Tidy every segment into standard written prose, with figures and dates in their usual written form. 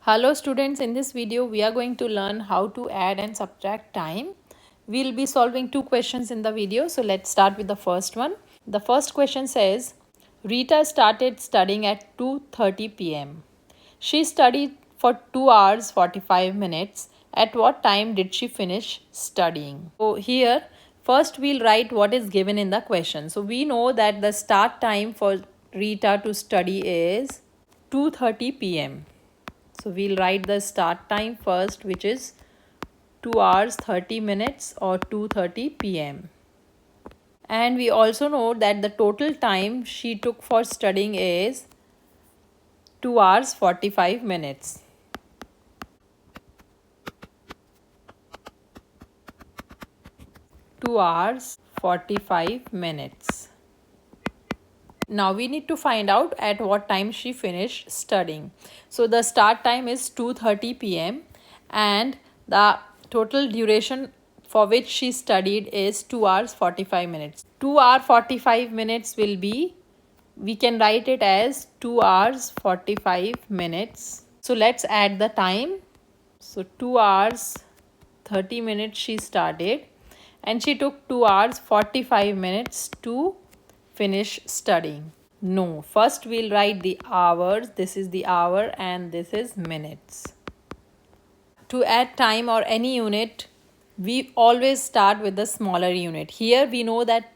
Hello students, in this video we are going to learn how to add and subtract time. We'll be solving two questions in the video. So let's start with the first one. The first question says, Rita started studying at 2:30 p.m. She studied for 2 hours 45 minutes. At what time did she finish studying? So here first we'll write what is given in the question. So we know that the start time for Rita to study is 2:30 p.m. So we'll write the start time first, which is 2 hours 30 minutes or 2:30 p.m. And we also know that the total time she took for studying is 2 hours 45 minutes. Two hours 45 minutes. Now we need to find out at what time she finished studying. So the start time is 2:30 p.m. and the total duration for which she studied is 2 hours 45 minutes. 2 hour 45 minutes will be, we can write it as 2 hours 45 minutes. So let's add the time. So 2 hours 30 minutes she started and she took 2 hours 45 minutes to finish studying. No, first we'll write the hours. This is the hour and this is minutes. To add time or any unit, we always start with the smaller unit. Here we know that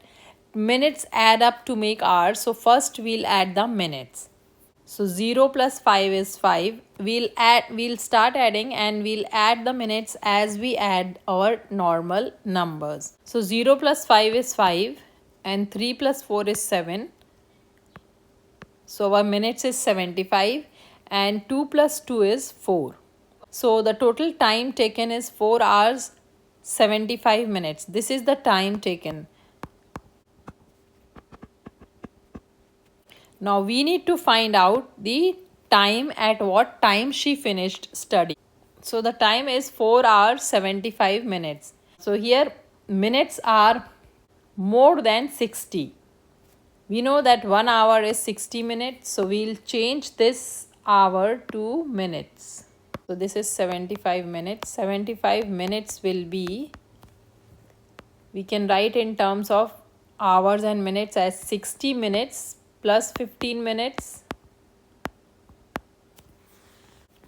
minutes add up to make hours. So first we'll add the minutes. So 0 plus 5 is 5. We'll start adding and we'll add the minutes as we add our normal numbers. So 0 plus 5 is 5 and 3 plus 4 is 7. So our minutes is 75 and 2 plus 2 is 4. So the total time taken is 4 hours 75 minutes. This is the time taken. Now we need to find out the time at what time she finished studying. So the time is 4 hours 75 minutes. So here minutes are more than 60. We know that 1 hour is 60 minutes. So we'll change this hour to minutes. So this is 75 minutes. 75 minutes will be, we can write in terms of hours and minutes as 60 minutes plus 15 minutes.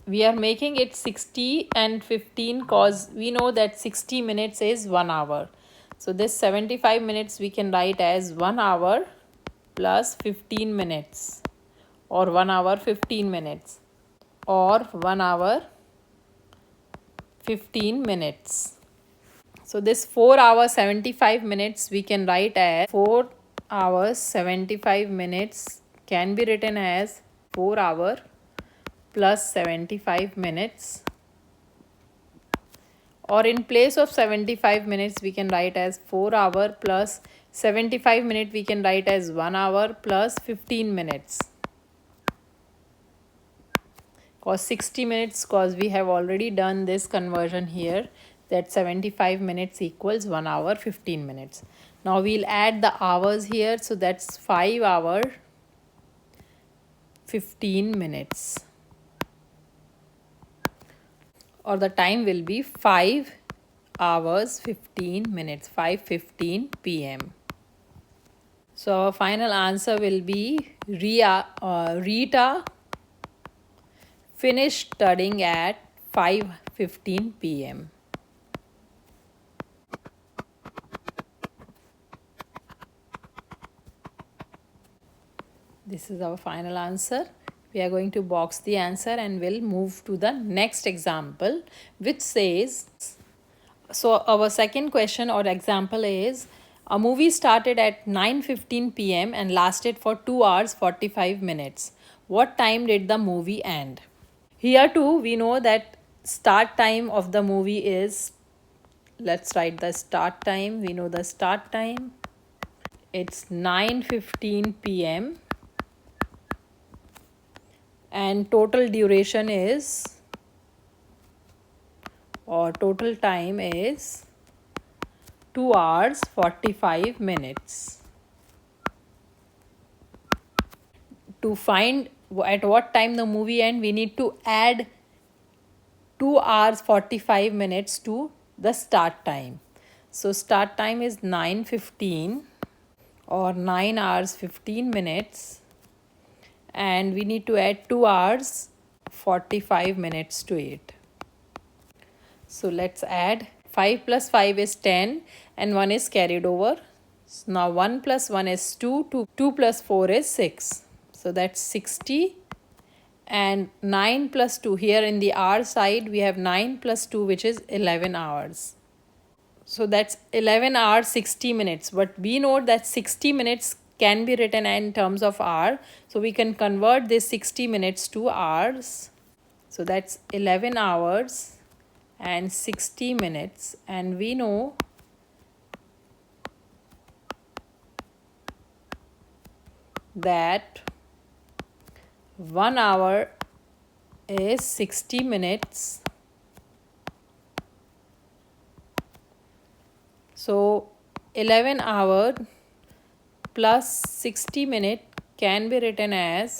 We are making it 60 and 15 because we know that 60 minutes is 1 hour. So this 75 minutes we can write as 1 hour plus 15 minutes or 1 hour 15 minutes or 1 hour 15 minutes. So this 4 hours 75 minutes we can write as 4 hours 75 minutes can be written as 4 hour plus 75 minutes, or in place of 75 minutes we can write as 4 hour plus 75 minutes we can write as 1 hour plus 15 minutes. Cause 60 minutes, cause we have already done this conversion here, that 75 minutes equals 1 hour 15 minutes. Now we'll add the hours here. So that's 5 hour 15 minutes. Or the time will be 5 hours 15 minutes, 5:15 p.m. So our final answer will be Rita finished studying at 5:15 p.m. This is our final answer. We are going to box the answer and we'll move to the next example, which says, so our second question or example is, a movie started at 9:15 p.m. and lasted for 2 hours 45 minutes. What time did the movie end? Here too we know that start time of the movie is, let's write the start time. We know the start time. It's 9:15 p.m. and total duration is, or total time is 2 hours 45 minutes. To find at what time the movie ends, we need to add 2 hours 45 minutes to the start time. So start time is 9:15 or 9 hours 15 minutes, and we need to add 2 hours 45 minutes to it. So let's add 5 plus 5 is 10 and 1 is carried over. So now 1 plus 1 is 2, 2 plus 4 is 6. So that's 60, and 9 plus 2, here in the hour side we have 9 plus 2 which is 11 hours. So that's 11 hours 60 minutes, but we know that 60 minutes can be written in terms of hour, so we can convert this 60 minutes to hours. So that's 11 hours and 60 minutes, and we know that 1 hour is 60 minutes. So 11 hour plus 60 minute can be written as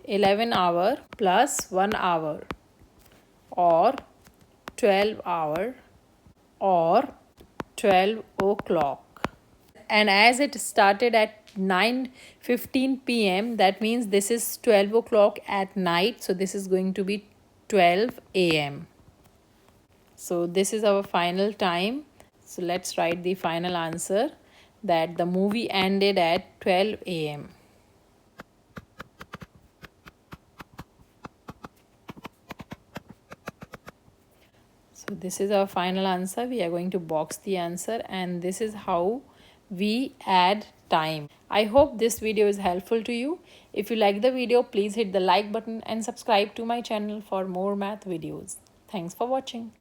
11 hour plus 1 hour, or 12 hour, or 12 o'clock. And as it started at 9:15 p.m., that means this is 12 o'clock at night, so this is going to be 12 a.m. So this is our final time. So let's write the final answer, that the movie ended at 12 a.m. So this is our final answer. We are going to box the answer, and this is how we add time. I hope this video is helpful to you. If you like the video, please hit the like button and subscribe to my channel for more math videos. Thanks for watching.